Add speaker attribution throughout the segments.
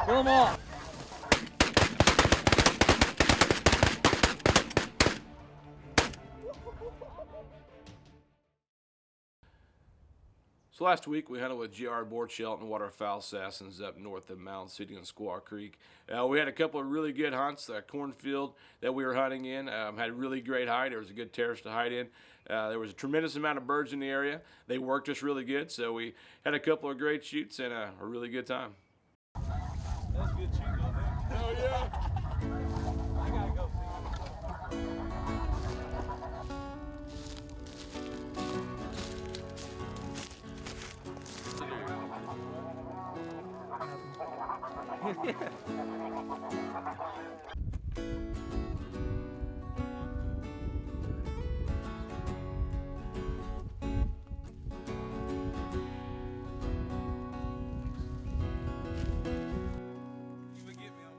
Speaker 1: Pull them off.
Speaker 2: So last week we hunted with GR Board Shelt and Waterfowl Assassins up north of Mountain City and Squaw Creek. We had a couple of really good hunts. The cornfield that we were hunting in had really great height. There was a good terrace to hide in. There was a tremendous amount of birds in the area. They worked us really good, so we had a couple of great shoots and a really good time.
Speaker 1: That's good shooting out there.
Speaker 2: Oh yeah!
Speaker 1: I gotta go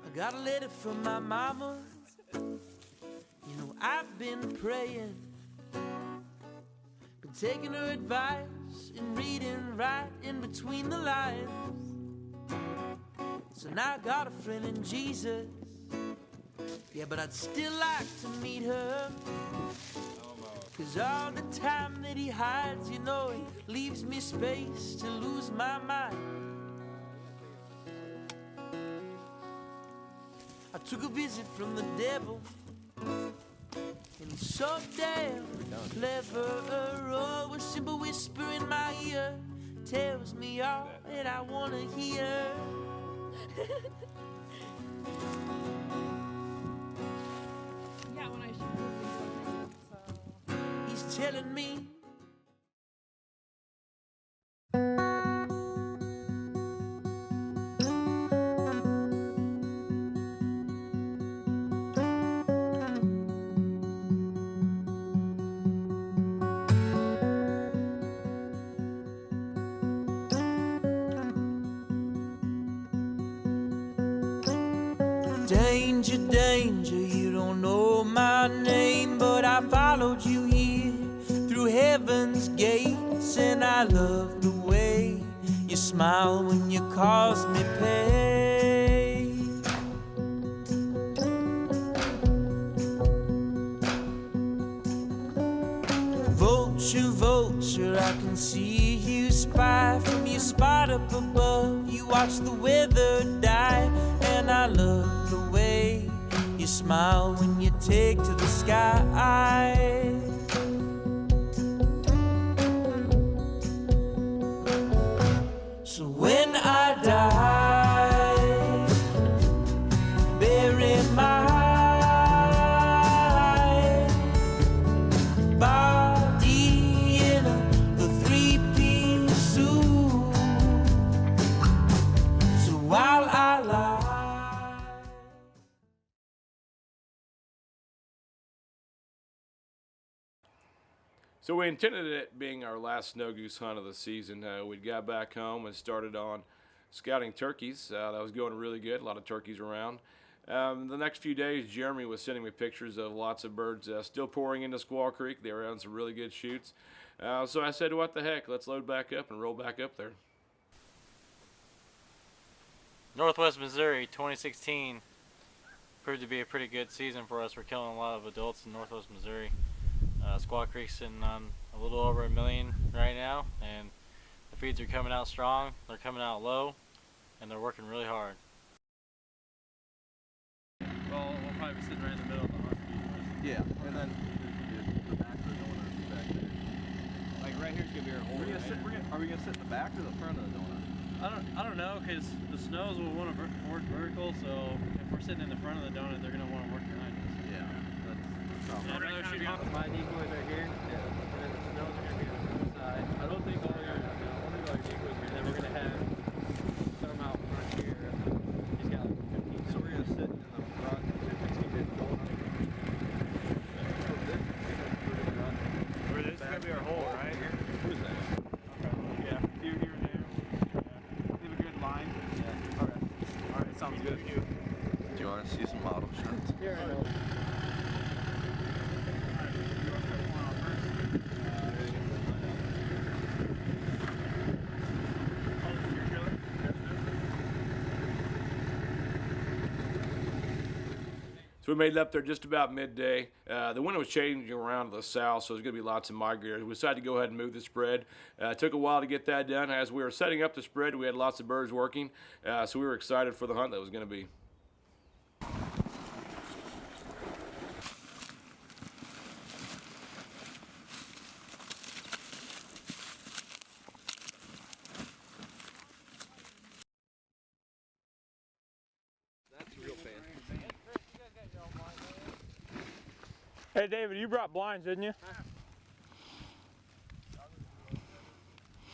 Speaker 3: I got a letter from my mama. You know, I've been praying, been taking her advice and reading right in between the lines. So now I got a friend in Jesus. Yeah, but I'd still like to meet her. 'Cause all the time that he hides, you know, it leaves me space to lose my mind. I took a visit from the devil, and he's so damn clever. Oh, a simple whisper in my ear tells me all that I want to hear.
Speaker 4: Yeah, when I shoot this,
Speaker 3: He's telling me danger, danger, you don't know my name, but I followed you here through heaven's gates, and I love the way you smile when you cause me pain. Vulture, vulture, I can see you spy from your spot up above. You watch the weather die, and I love the way you smile when you take to the sky. So when I die, bury my body in a three-piece suit. So while I lie,
Speaker 2: So we intended it being our last snow goose hunt of the season. We got back home and started on scouting turkeys. That was going really good. A lot of turkeys around. The next few days, Jeremy was sending me pictures of lots of birds still pouring into Squaw Creek. They were on some really good shoots. So I said, what the heck, let's load back up and roll back up there.
Speaker 5: Northwest Missouri 2016 proved to be a pretty good season for us. We're killing a lot of adults in Northwest Missouri. Squaw Creek's sitting on a little over 1 million right now, and the feeds are coming out strong, they're coming out low, and they're working really hard.
Speaker 1: Well, we'll probably be sitting right in the middle of the hunt.
Speaker 6: Yeah, and then the back of the donut is back there.
Speaker 1: Like right here's gonna be our hole.
Speaker 6: Are we gonna sit in the back or the front of the donut?
Speaker 1: I don't know, because the snows will want to work vertical, so if we're sitting in the front of the donut, they're gonna want to work behind us.
Speaker 6: Yeah, that's
Speaker 1: I'd rather shoot my decoys right here, and then the snows are gonna be on the other side. I don't think all your decoys are, and then we're gonna have some out front here. He's got like 15.
Speaker 6: So we're gonna sit in the front and the donut.
Speaker 1: This is gonna be our hole, right?
Speaker 6: Who is that?
Speaker 1: Okay. Yeah. Few here and there. Yeah. Leave a good line. Yeah. All right. Sounds good.
Speaker 6: Do you want to see some model shots?
Speaker 1: Here.
Speaker 2: So we made it up there just about midday. The wind was changing around to the south, so there's going to be lots of migrators. We decided to go ahead and move the spread. It took a while to get that done. As we were setting up the spread, we had lots of birds working, so we were excited for the hunt that was going to be.
Speaker 1: Hey David, you brought blinds, didn't you?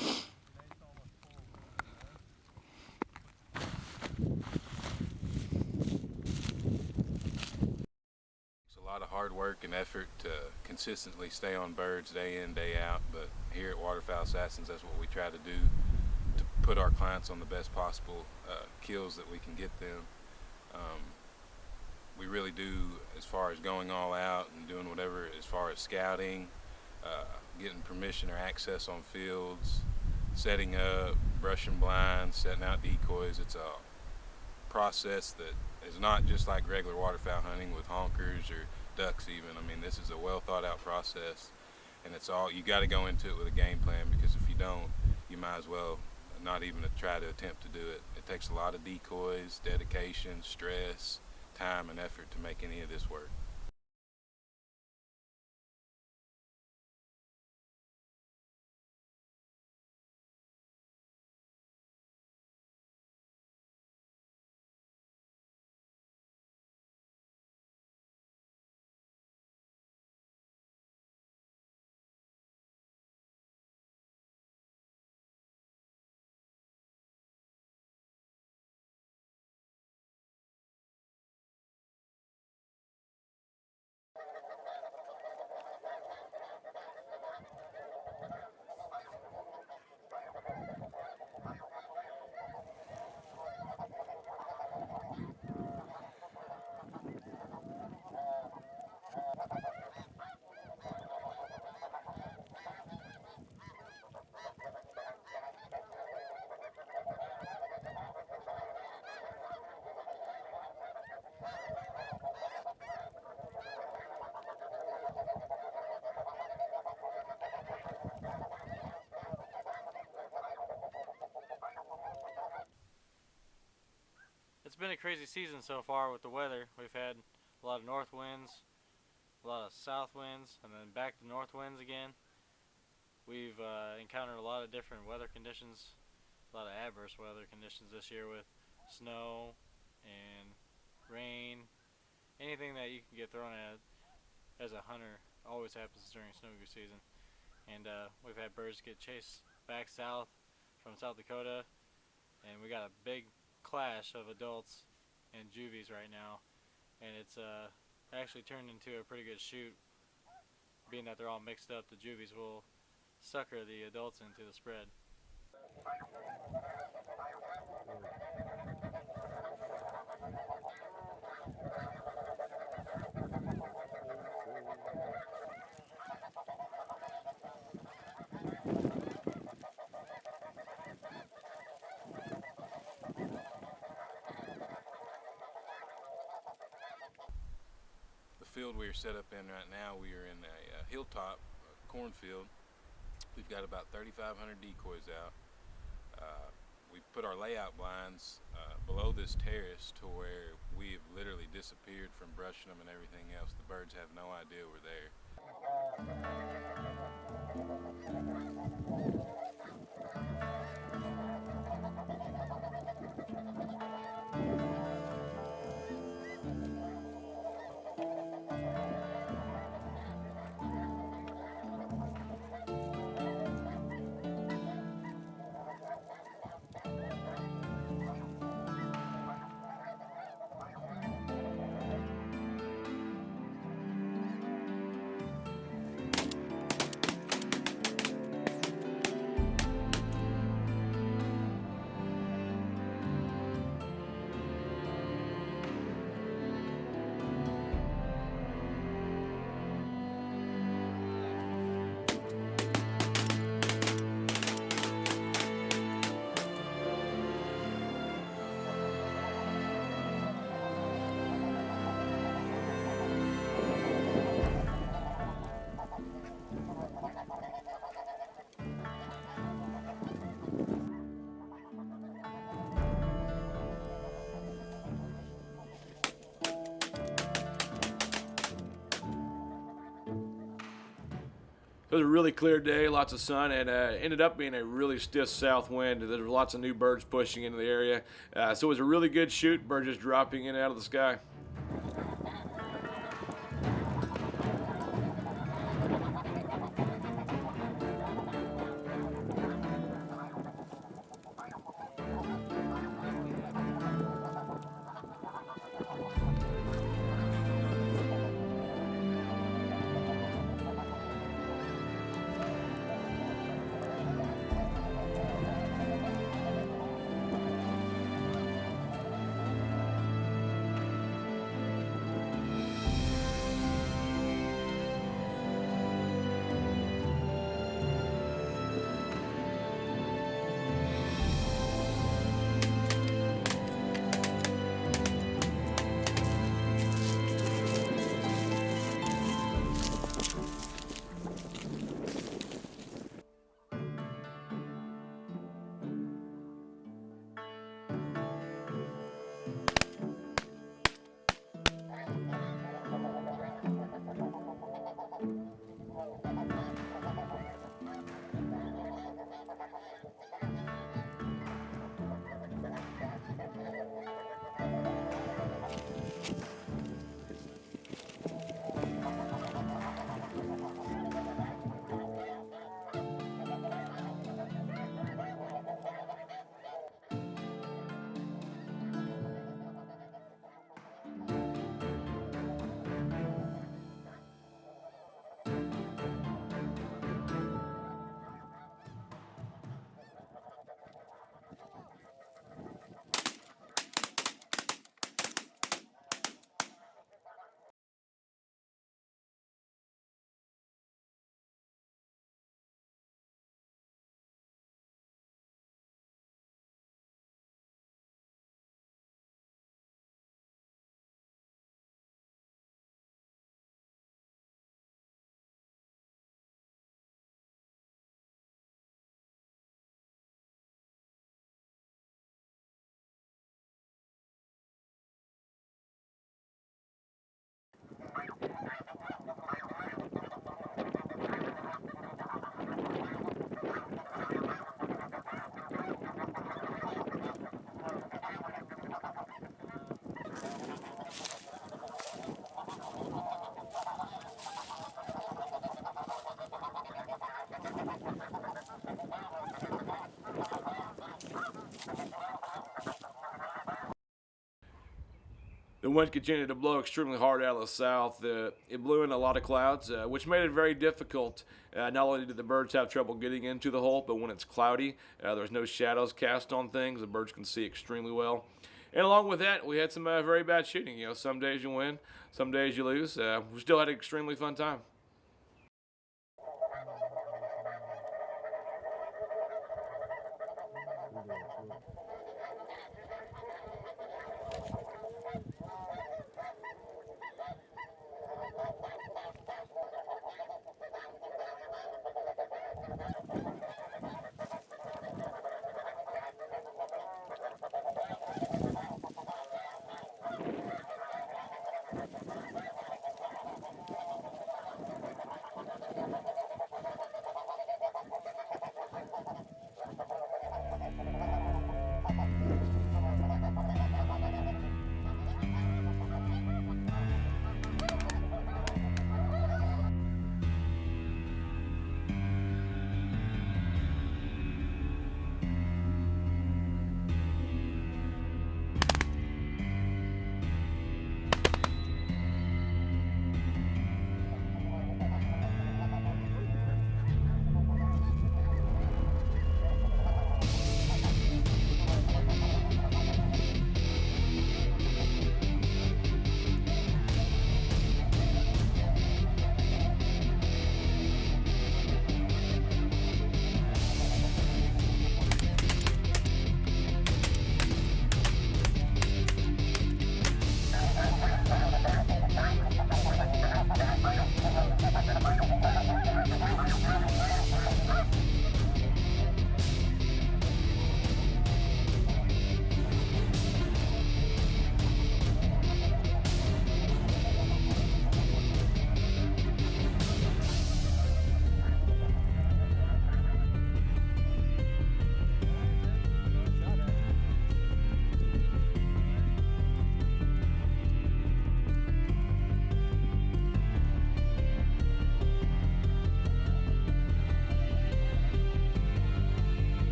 Speaker 7: It's a lot of hard work and effort to consistently stay on birds day in, day out, but here at Waterfowl Assassins, that's what we try to do to put our clients on the best possible kills that we can get them. We really do, as far as going all out and doing whatever as far as scouting, getting permission or access on fields, setting up, brushing blinds, setting out decoys. It's a process that is not just like regular waterfowl hunting with honkers or ducks even. I mean, this is a well thought out process, and it's all, you got to go into it with a game plan, because if you don't, you might as well not even try to attempt to do it. It takes a lot of decoys, dedication, stress, time and effort to make any of this work.
Speaker 5: It's been a crazy season so far with the weather. We've had a lot of north winds, a lot of south winds, and then back to north winds again. We've encountered a lot of different weather conditions, a lot of adverse weather conditions this year with snow and rain. Anything that you can get thrown at as a hunter always happens during snow goose season. And we've had birds get chased back south from South Dakota, and we got a big clash of adults and juvies right now, and it's actually turned into a pretty good shoot. Being that they're all mixed up, the juvies will sucker the adults into the spread.
Speaker 7: The field we are set up in right now, we are in a hilltop cornfield. We've got about 3,500 decoys out. We put our layout blinds below this terrace to where we've literally disappeared from brushing them and everything else. The birds have no idea we're there.
Speaker 2: It was a really clear day, lots of sun, and ended up being a really stiff south wind. There were lots of new birds pushing into the area. So it was a really good shoot, birds just dropping in out of the sky. The wind continued to blow extremely hard out of the south. It blew in a lot of clouds, which made it very difficult. Not only did the birds have trouble getting into the hole, but when it's cloudy, there's no shadows cast on things. The birds can see extremely well. And along with that, we had some very bad shooting. You know, some days you win, some days you lose. We still had an extremely fun time.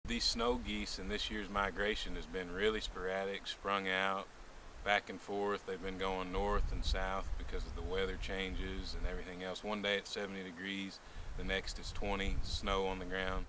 Speaker 7: These snow geese in this year's migration has been really sporadic, sprung out, back and forth. They've been going north and south because of the weather changes and everything else. One day it's 70 degrees, the next it's 20, snow on the ground.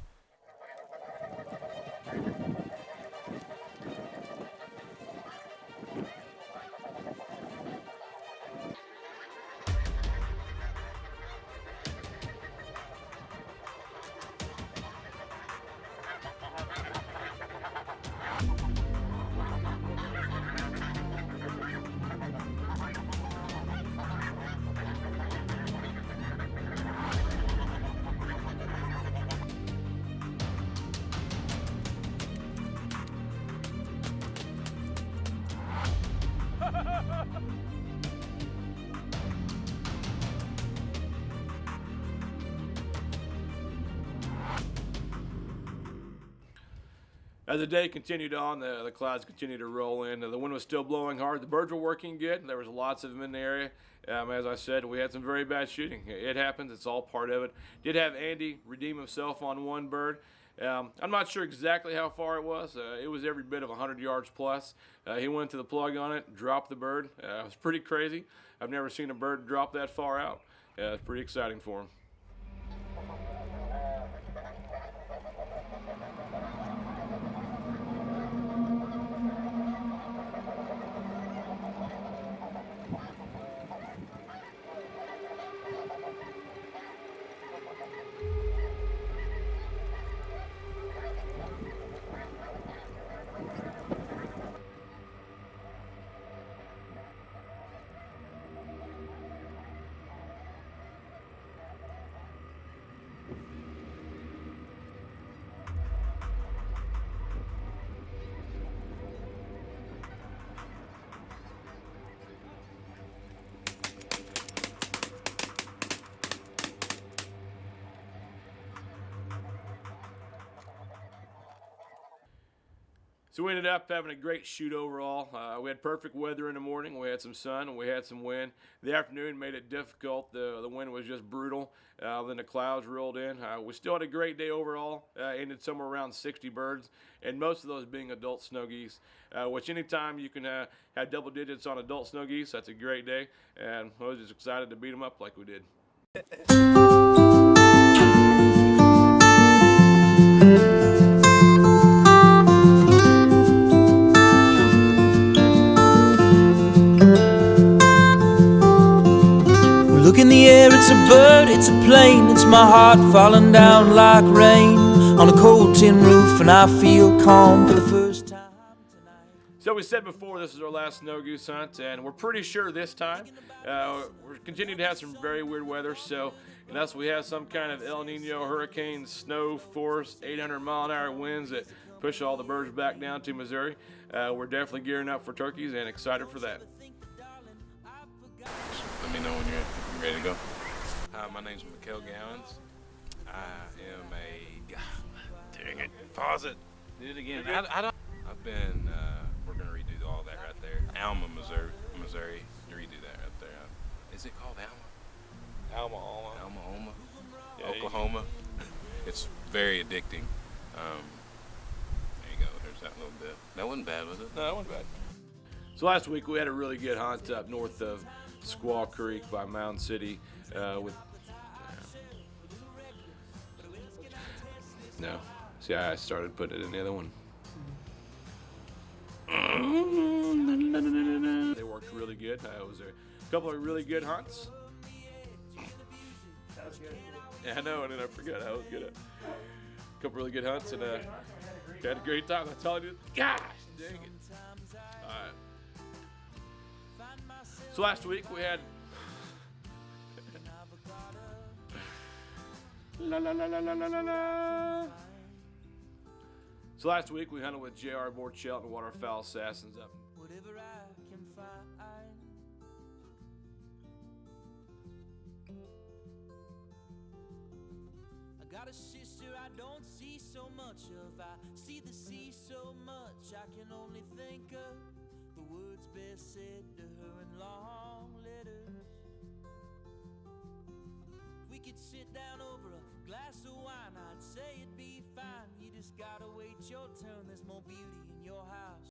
Speaker 2: As the day continued on, the clouds continued to roll in. The wind was still blowing hard. The birds were working good. There was lots of them in the area. As I said, we had some very bad shooting. It happens. It's all part of it. Did have Andy redeem himself on one bird. I'm not sure exactly how far it was. It was every bit of 100 yards plus. He went to the plug on it, dropped the bird. It was pretty crazy. I've never seen a bird drop that far out. It's pretty exciting for him. So we ended up having a great shoot overall. We had perfect weather in the morning. We had some sun and we had some wind. The afternoon made it difficult. The wind was just brutal. Then the clouds rolled in. We still had a great day overall. Ended somewhere around 60 birds, and most of those being adult snow geese, which anytime you can have double digits on adult snow geese, that's a great day. And I was just excited to beat them up like we did.
Speaker 3: Look in the air, it's a bird, it's a plane, it's my heart falling down like rain on a cold tin roof, and I feel calm for the first time tonight.
Speaker 2: So we said before, this is our last snow goose hunt, and we're pretty sure this time we're continuing to have some very weird weather. So unless we have some kind of El Nino hurricane, snow force, 800-mile-an-hour winds that push all the birds back down to Missouri, we're definitely gearing up for turkeys and excited for that.
Speaker 7: Let me know when you're ready to go. Hi, my name's Mikkel Gowans. I am a... Dang it. Pause it. Do it again. I've been... we're going to redo all that right there. Alma, Missouri. Redo that right there. Is it called Alma? Alma. Yeah, Oklahoma. It's very addicting. There you go. There's that little bit. That wasn't bad, was it?
Speaker 2: No, that wasn't bad. So last week we had a really good hunt up north of Squaw Creek by Mound City with no. See, I started putting it in the other one. They worked really good. It was a couple of really good hunts. That was good. Yeah, I know, and then I forgot I was good at a couple really good hunts, and had a great time. That's all I did. Gosh, dang it. All right. So last week we had So last week we hunted with J.R. Borchelt and Waterfowl Assassins up.
Speaker 3: Whatever I can find. I got a sister I don't see so much of. I see the sea so much I can only think of the words best said to her in long letters. We could sit down over a glass of wine, I'd say it'd be fine. You'd just gotta wait your turn. There's more beauty in your house.